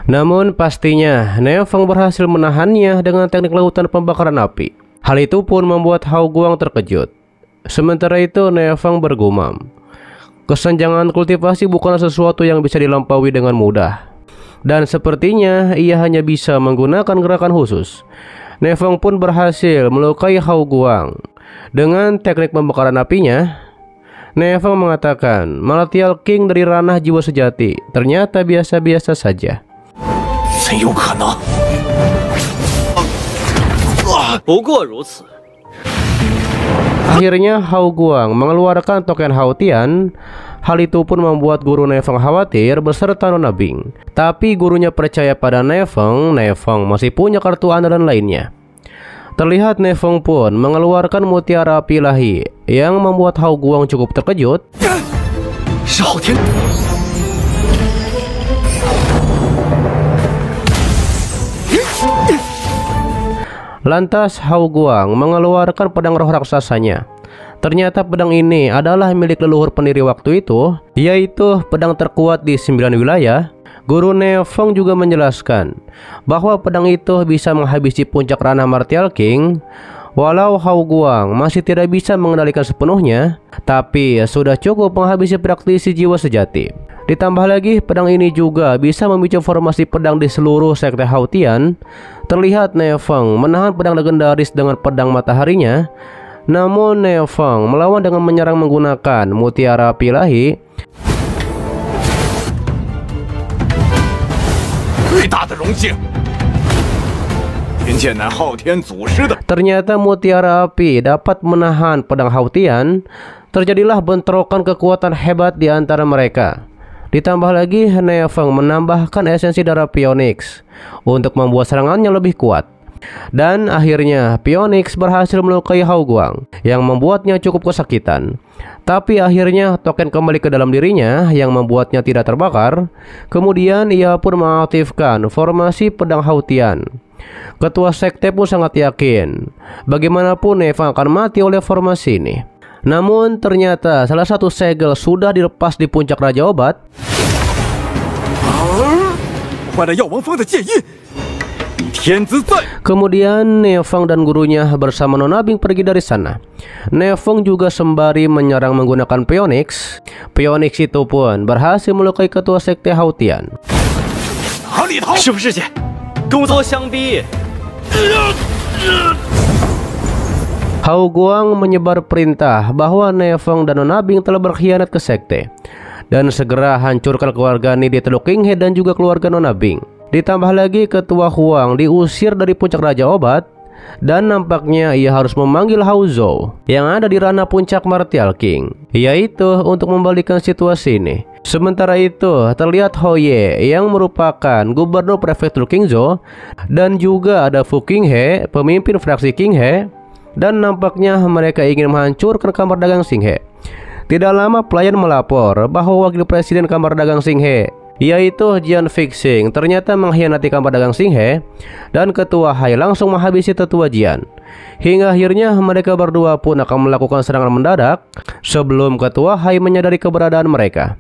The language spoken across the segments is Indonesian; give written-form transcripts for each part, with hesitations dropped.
Namun pastinya Nefeng berhasil menahannya dengan teknik lautan pembakaran api. Hal itu pun membuat Hao Guang terkejut. Sementara itu Nefeng bergumam, kesenjangan kultivasi bukanlah sesuatu yang bisa dilampaui dengan mudah. Dan sepertinya ia hanya bisa menggunakan gerakan khusus. Nefeng pun berhasil melukai Hao Guang. Dengan teknik pembakaran apinya, Nefeng mengatakan Martial King dari ranah jiwa sejati ternyata biasa-biasa saja. Akhirnya Hao Guang mengeluarkan token Hao Tian. Hal itu pun membuat guru Nefeng khawatir beserta Nona Bing. Tapi gurunya percaya pada Nefeng masih punya kartu andalan lainnya. Terlihat Nefeng pun mengeluarkan mutiara api ilahi yang membuat Hao Guang cukup terkejut. Lantas Hao Guang mengeluarkan pedang roh raksasanya. Ternyata pedang ini adalah milik leluhur pendiri waktu itu, yaitu pedang terkuat di 9 wilayah. Guru Nefeng juga menjelaskan bahwa pedang itu bisa menghabisi puncak ranah Martial King. Walau Hao Guang masih tidak bisa mengendalikan sepenuhnya, tapi sudah cukup menghabisi praktisi jiwa sejati. Ditambah lagi pedang ini juga bisa memicu formasi pedang di seluruh sekte Hao Tian. Terlihat Nefeng menahan pedang legendaris dengan pedang mataharinya. Namun Nefeng melawan dengan menyerang menggunakan mutiara api ilahi. Ternyata mutiara api dapat menahan pedang Hao Tian. Terjadilah bentrokan kekuatan hebat di antara mereka. Ditambah lagi Nefeng menambahkan esensi darah Phoenix untuk membuat serangannya lebih kuat. Dan akhirnya Phoenix berhasil melukai Hao Guang yang membuatnya cukup kesakitan. Tapi akhirnya token kembali ke dalam dirinya yang membuatnya tidak terbakar. Kemudian ia pun mengaktifkan formasi pedang Hao Tian. Ketua sekte pun sangat yakin bagaimanapun Nefeng akan mati oleh formasi ini. Namun ternyata salah satu segel sudah dilepas di puncak Raja Obat. Kemudian Nefeng dan gurunya bersama Nona Bing pergi dari sana. Nefeng juga sembari menyerang menggunakan Phoenix. Phoenix itu pun berhasil melukai ketua sekte Hao Tian. Hao Guang menyebar perintah bahwa Nefeng dan Nona Bing telah berkhianat ke sekte dan segera hancurkan keluarga Ni di Teluk King He dan juga keluarga Nona Bing. Ditambah lagi ketua Huang diusir dari puncak Raja Obat dan nampaknya ia harus memanggil Hao Zhou yang ada di ranah puncak Martial King, yaitu untuk membalikan situasi ini. Sementara itu terlihat Hou Ye yang merupakan gubernur prefektur Qingzhou dan juga ada Fu Qinghe, pemimpin fraksi Qinghe, dan nampaknya mereka ingin menghancurkan kamar dagang Xinghe. Tidak lama pelayan melapor bahwa wakil presiden kamar dagang Xinghe, yaitu Jian Fixing, ternyata mengkhianati kamar dagang Xinghe, dan ketua Hai langsung menghabisi tetua Jian. Hingga akhirnya mereka berdua pun akan melakukan serangan mendadak sebelum ketua Hai menyadari keberadaan mereka.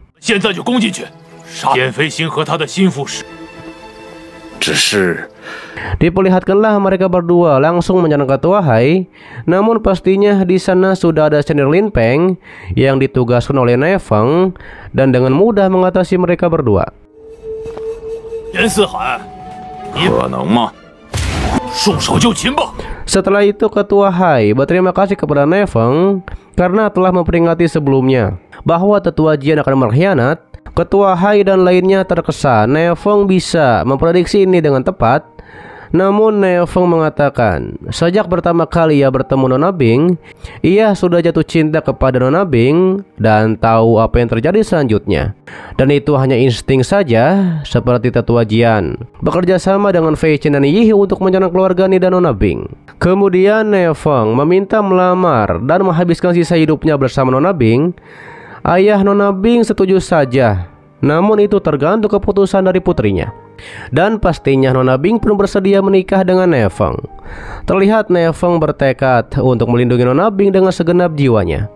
Diperlihatkanlah mereka berdua langsung menyerang ketua Hai. Namun pastinya di sana sudah ada senior Lin Peng yang ditugaskan oleh Nefeng dan dengan mudah mengatasi mereka berdua. Setelah itu ketua Hai berterima kasih kepada Nefeng karena telah memperingati sebelumnya bahwa tetua Jian akan berkhianat. Ketua Hai dan lainnya terkesan Nefeng bisa memprediksi ini dengan tepat. Namun Nefeng mengatakan sejak pertama kali ia bertemu Nona Bing, ia sudah jatuh cinta kepada Nona Bing dan tahu apa yang terjadi selanjutnya. Dan itu hanya insting saja, seperti tetua Jian bekerja sama dengan Fei Chen dan Yi untuk menyerang keluarga Ni dan Nona Bing. Kemudian Nefeng meminta melamar dan menghabiskan sisa hidupnya bersama Nona Bing. Ayah Nona Bing setuju saja, namun itu tergantung keputusan dari putrinya. Dan pastinya Nona Bing pun bersedia menikah dengan Nefeng. Terlihat Nefeng bertekad untuk melindungi Nona Bing dengan segenap jiwanya.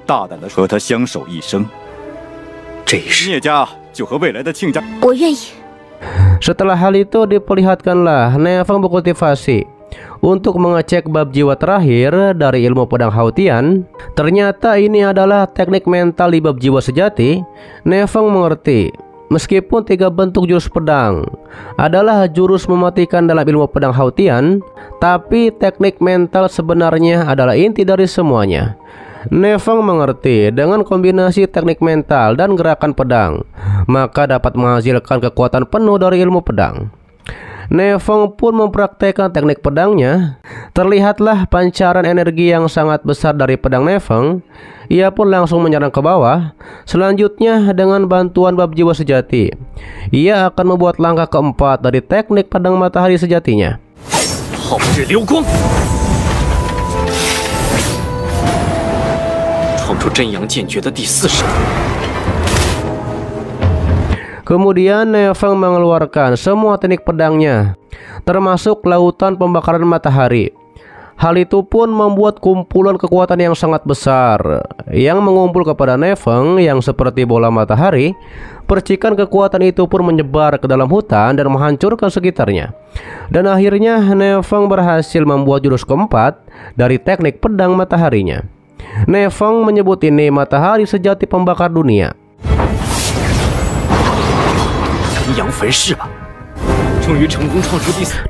大胆的和他相守一生，这一世聂家就和未来的亲家。我愿意。 Setelah hal itu diperlihatkanlah Neveng berkultivasi untuk mengecek bab jiwa terakhir dari ilmu pedang Haotian. Ternyata ini adalah teknik mental di bab jiwa sejati. Neveng mengerti meskipun 3 bentuk jurus pedang adalah jurus mematikan dalam ilmu pedang Haotian, tapi teknik mental sebenarnya adalah inti dari semuanya. Neveng mengerti dengan kombinasi teknik mental dan gerakan pedang, maka dapat menghasilkan kekuatan penuh dari ilmu pedang. Neveng pun mempraktekkan teknik pedangnya. Terlihatlah pancaran energi yang sangat besar dari pedang Neveng. Ia pun langsung menyerang ke bawah. Selanjutnya dengan bantuan bab jiwa sejati, ia akan membuat langkah keempat dari teknik pedang matahari sejatinya. Kemudian Neveng mengeluarkan semua teknik pedangnya, termasuk lautan pembakaran matahari. Hal itu pun membuat kumpulan kekuatan yang sangat besar yang mengumpul kepada Neveng yang seperti bola matahari. Percikan kekuatan itu pun menyebar ke dalam hutan dan menghancurkan sekitarnya. Dan akhirnya Neveng berhasil membuat jurus keempat dari teknik pedang mataharinya. Neveng menyebut ini matahari sejati pembakar dunia.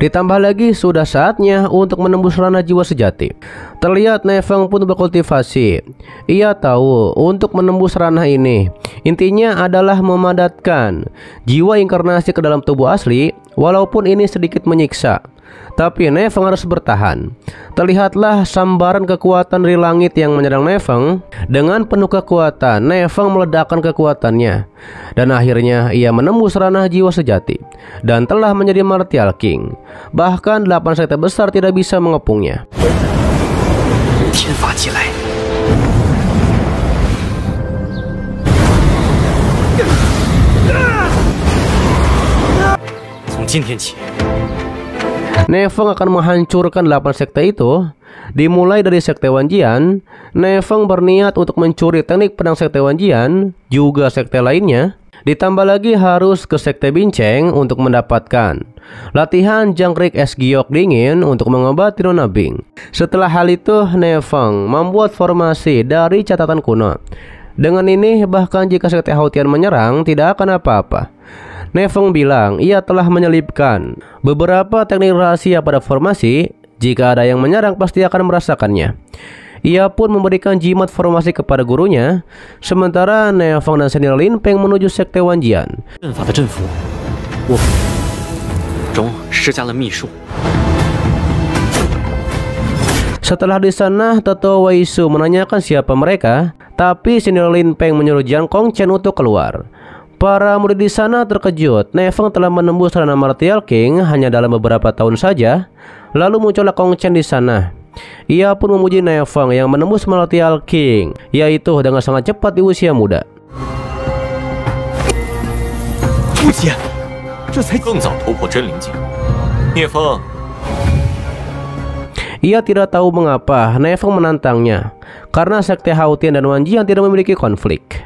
Ditambah lagi sudah saatnya untuk menembus ranah jiwa sejati. Terlihat Neveng pun berkultivasi. Ia tahu untuk menembus ranah ini intinya adalah memadatkan jiwa inkarnasi ke dalam tubuh asli, walaupun ini sedikit menyiksa. Tapi Neveng harus bertahan. Terlihatlah sambaran kekuatan dari langit yang menyerang Neveng. Dengan penuh kekuatan, Neveng meledakkan kekuatannya. Dan akhirnya ia menembus ranah jiwa sejati dan telah menjadi Martial King. Bahkan 8 sekte besar tidak bisa mengepungnya. Neveng akan menghancurkan 8 sekte itu. Dimulai dari sekte Wanjian, Neveng berniat untuk mencuri teknik pedang sekte Wanjian, juga sekte lainnya. Ditambah lagi harus ke sekte Binceng untuk mendapatkan latihan jangkrik es giok dingin untuk mengobati Nona Bing. Setelah hal itu, Neveng membuat formasi dari catatan kuno. Dengan ini, bahkan jika sekte Haotian menyerang, tidak akan apa-apa. Neveng bilang ia telah menyelipkan beberapa teknik rahasia pada formasi. Jika ada yang menyerang pasti akan merasakannya. Ia pun memberikan jimat formasi kepada gurunya. Sementara Neveng dan senior Lin Peng menuju sekte Wanjian. Setelah di sana, Tetua Weisu menanyakan siapa mereka, tapi senior Lin Peng menyuruh Jiang Kongchen untuk keluar. Para murid di sana terkejut. Neveng telah menembus ranah Martial King hanya dalam beberapa tahun saja. Lalu muncullah Kongchen di sana. Ia pun memuji Neveng yang menembus Martial King, yaitu dengan sangat cepat di usia muda. Ia tidak tahu mengapa Neveng menantangnya, karena sekte Haotian dan Wanjian tidak memiliki konflik.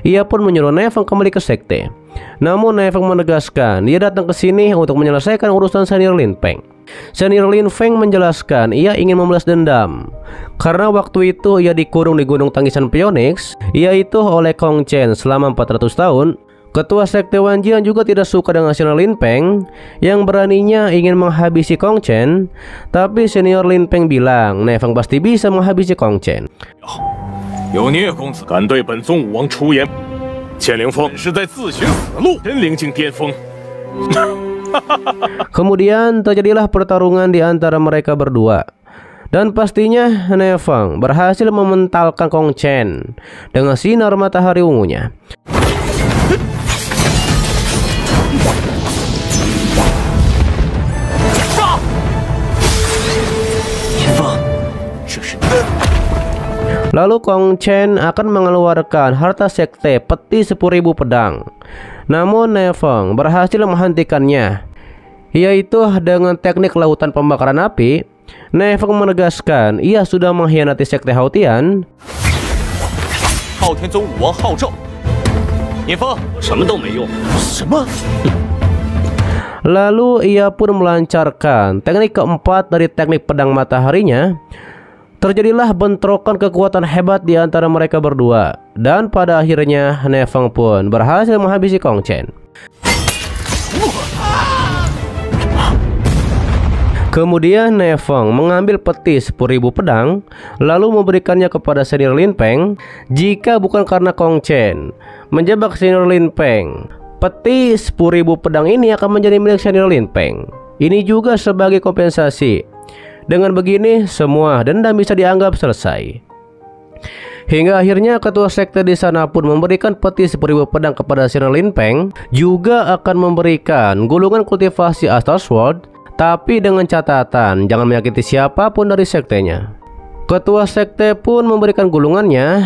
Ia pun menyuruh Neveng kembali ke sekte. Namun Neveng menegaskan dia datang ke sini untuk menyelesaikan urusan senior Lin Peng. Senior Lin Feng menjelaskan ia ingin membalas dendam karena waktu itu ia dikurung di Gunung Tangisan Phoenix, yaitu oleh Kongchen selama 400 tahun. Ketua sekte Wanjian juga tidak suka dengan senior Lin Peng yang beraninya ingin menghabisi Kongchen. Tapi senior Lin Peng bilang Neveng pasti bisa menghabisi Kongchen. Kemudian terjadilah pertarungan di antara mereka berdua. Dan pastinya Neveng berhasil mementalkan Kongchen dengan sinar matahari ungunya. Lalu Kongchen akan mengeluarkan harta sekte peti 10.000 pedang. Namun Neveng berhasil menghentikannya, yaitu dengan teknik lautan pembakaran api. Neveng menegaskan ia sudah mengkhianati sekte Haotian. 昊天宗武王浩纣。聂风，什么都没用。什么？ Lalu ia pun melancarkan teknik keempat dari teknik pedang mataharinya. Terjadilah bentrokan kekuatan hebat di antara mereka berdua, dan pada akhirnya Ne Feng pun berhasil menghabisi Kong Chen. Kemudian Ne Feng mengambil peti 10.000 pedang lalu memberikannya kepada senior Lin Peng. Jika bukan karena Kong Chen menjebak senior Lin Peng, peti 10.000 pedang ini akan menjadi milik senior Lin Peng. Ini juga sebagai kompensasi. Dengan begini, semua dendam bisa dianggap selesai. Hingga akhirnya ketua sekte di sana pun memberikan peti 10.000 pedang kepada senior Lin Peng, juga akan memberikan gulungan kultivasi Astral Sword, tapi dengan catatan jangan menyakiti siapapun dari sektenya. Ketua sekte pun memberikan gulungannya.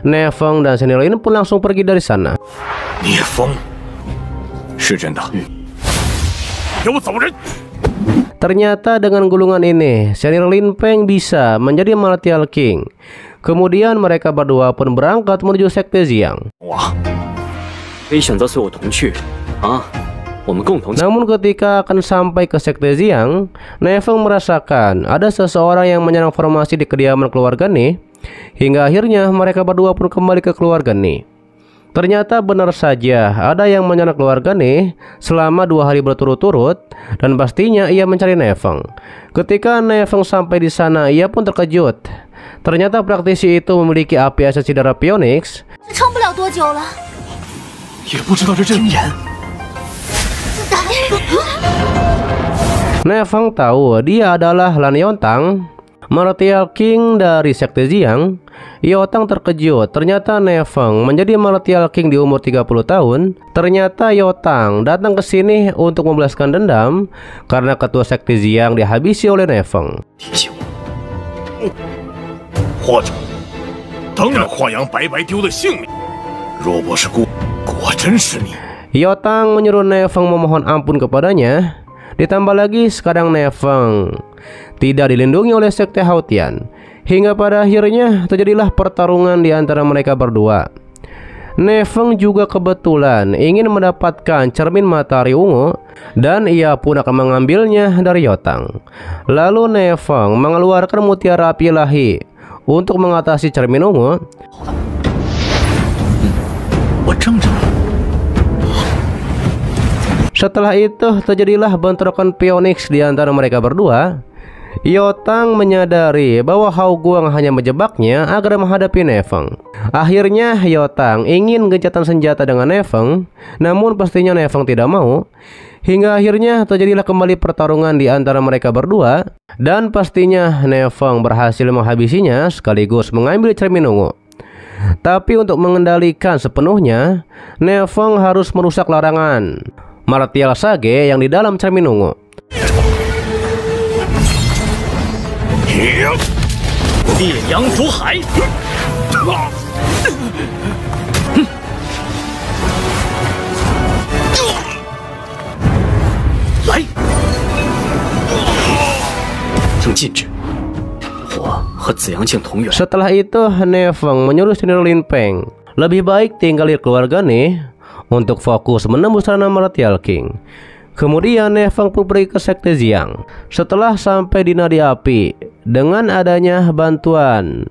Ne Feng dan senior Lin pun langsung pergi dari sana. 聂风，是真的。给我走人！ Ternyata dengan gulungan ini, senior Lin Peng bisa menjadi Martial King. Kemudian mereka berdua pun berangkat menuju sekte Xiang. 哇， 可以选择随我同去啊，我们共同。 Namun ketika akan sampai ke sekte Xiang, Ne Feng merasakan ada seseorang yang menyerang formasi di kediaman keluarga Ne. Hingga akhirnya mereka berdua pun kembali ke keluarga Ne. Ternyata benar saja ada yang menyerang keluarga Ne selama 2 hari berturut-turut, dan pastinya ia mencari Ne Feng. Ketika Ne Feng sampai di sana, ia pun terkejut. Ternyata praktisi itu memiliki api esensi darah Phoenix. 撑不了多久了。 也不知道这真言。 Ne Feng tahu dia adalah Lan Yontang, Martial King dari sekte Xiang. Yotang terkejut, ternyata Ne Feng menjadi Martial King di umur 30 tahun. Ternyata Yotang datang ke sini untuk membalaskan dendam karena ketua sekte Xiang dihabisi oleh Ne Feng. 提醒我，或者当然华阳白白丢了性命。若不是果真是你， Yotang menyuruh Ne Feng memohon ampun kepadanya. Ditambah lagi sekarang Ne Feng tidak dilindungi oleh sekte Haotian. Hingga pada akhirnya terjadilah pertarungan di antara mereka berdua. Ne Feng juga kebetulan ingin mendapatkan cermin matahari ungu, dan ia pun akan mengambilnya dari Yotang. Lalu Ne Feng mengeluarkan mutiara api ilahi untuk mengatasi cermin ungu. 我正着。 Setelah itu terjadilah bentrokan Phoenix di antara mereka berdua. Yotang menyadari bahwa Hao Guang hanya menjebaknya agar menghadapi Ne Feng. Akhirnya Yotang ingin gencatan senjata dengan Ne Feng, namun pastinya Ne Feng tidak mau. Hingga akhirnya terjadilah kembali pertarungan di antara mereka berdua, dan pastinya Ne Feng berhasil menghabisinya sekaligus mengambil cermin ungu. Tapi untuk mengendalikan sepenuhnya, Ne Feng harus merusak larangan Martial Sage yang di dalam cermin ungu. 烈阳逐海。来，正禁止。我和紫阳镜同源。 Setelah itu Ne Feng menyuruh senior Lin Peng lebih baik tinggal di keluarga Ne untuk fokus menembus ranah Martial King. Kemudian Ne Feng pun pergi ke sekte Xiang. Setelah sampai di nadi api, dengan adanya bantuan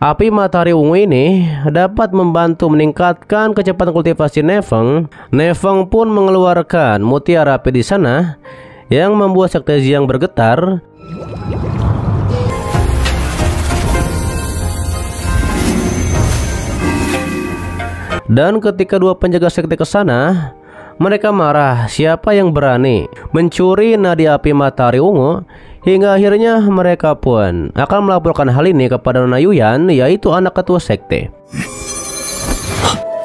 api matahari ungu ini dapat membantu meningkatkan kecepatan kultivasi Ne Feng. Ne Feng pun mengeluarkan mutiara api di sana yang membuat sekte Xiang bergetar. Dan ketika dua penjaga sekte ke sana, mereka marah siapa yang berani mencuri nadi api matahari ungu. Hingga akhirnya mereka pun akan melaporkan hal ini kepada Nona Yuyan, yaitu anak ketua sekte.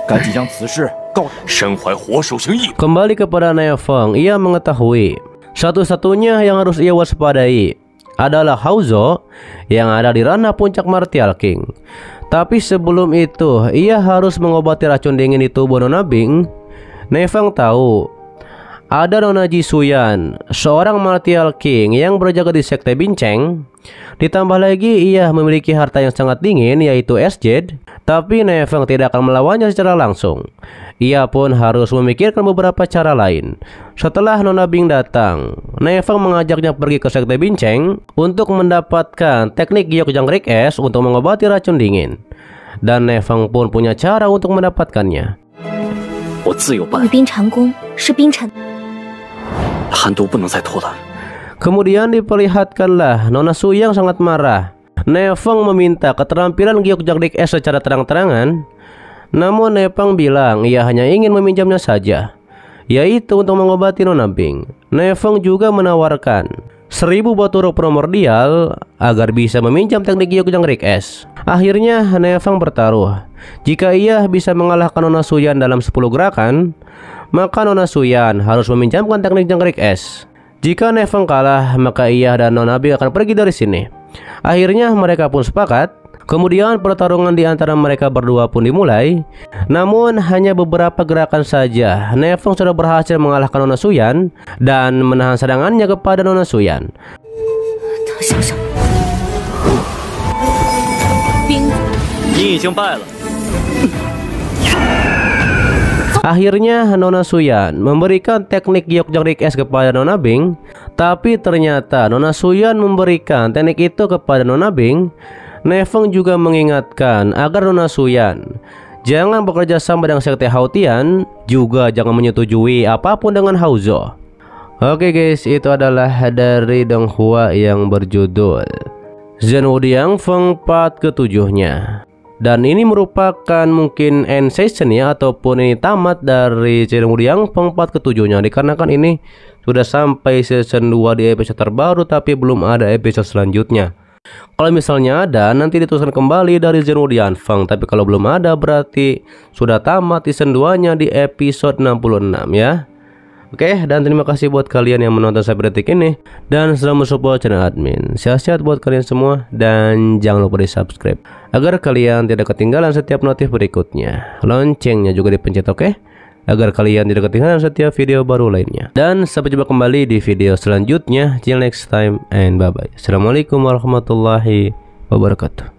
赶紧将此事告身怀活手型异。 Kembali kepada Ne Feng, ia mengetahui satu-satunya yang harus ia waspadai adalah Hao Zhou yang ada di ranah puncak Martial King. Tapi sebelum itu, ia harus mengobati racun dingin di tubuh Nona Bing. Ne Feng tahu ada Nona Jisuyan, seorang martial king yang berjaga di sekte Binceng. Ditambah lagi ia memiliki harta yang sangat dingin yaitu SJ, tapi Ne Feng tidak akan melawannya secara langsung. Ia pun harus memikirkan beberapa cara lain. Setelah Nona Bing datang, Ne Feng mengajaknya pergi ke sekte Binceng untuk mendapatkan teknik Giok Jangkrik Es untuk mengobati racun dingin. Dan Ne Feng pun punya cara untuk mendapatkannya. 我自有办玉冰禅宫是冰禅。 寒毒不能再拖了。 Kemudian diperlihatkanlah Nona Su yang sangat marah. Ne Feng meminta keterampilan Giok Jangkrik Es secara terang-terangan. Namun Ne Feng bilang ia hanya ingin meminjamnya saja, yaitu untuk mengobati Nona Bing. Ne Feng juga menawarkan 1000 batu roh primordial agar bisa meminjam teknik Giok Jangkrik Es. Akhirnya Ne Feng bertaruh. Jika ia bisa mengalahkan Nona Suyan dalam 10 gerakan, maka Nona Suyan harus meminjamkan teknik Jangkrik Es. Jika Ne Feng kalah, maka ia dan Nona Bing akan pergi dari sini. Akhirnya mereka pun sepakat. Kemudian pertarungan di antara mereka berdua pun dimulai. Namun hanya beberapa gerakan saja Ne Feng sudah berhasil mengalahkan Nona Suyan dan menahan serangannya kepada Nona Suyan. 他想想，冰 你已经败了。 Akhirnya Nona Suyan memberikan teknik Giok Jangkrik Es kepada Nona Bing. Tapi ternyata Nona Suyan memberikan teknik itu kepada Nona Bing. Ne Feng juga mengingatkan agar Nona Suyan jangan bekerja sama dengan sekte Haotian, juga jangan menyetujui apapun dengan Haozo. Oke guys, itu adalah dari donghua yang berjudul Zhen Wudiang Feng part ke-7-nya. Dan ini merupakan mungkin end season ya, ataupun ini tamat dari Zhen Wudiang Feng part ke-7-nya, dikarenakan ini sudah sampai season 2 di episode terbaru tapi belum ada episode selanjutnya. Kalau misalnya ada, nanti dituliskan kembali dari Zhen Wudiang Feng. Tapi kalau belum ada, berarti sudah tamat season 2-nya di episode 66 ya. Oke, dan terima kasih buat kalian yang menonton sampai detik ini, dan selamat support channel admin. Sehat-sehat buat kalian semua, dan jangan lupa di subscribe agar kalian tidak ketinggalan setiap notif berikutnya. Loncengnya juga dipencet, oke? Agar kalian tidak ketinggalan setiap video baru lainnya. Dan sampai jumpa kembali di video selanjutnya. Till next time and bye bye. Assalamualaikum warahmatullahi wabarakatuh.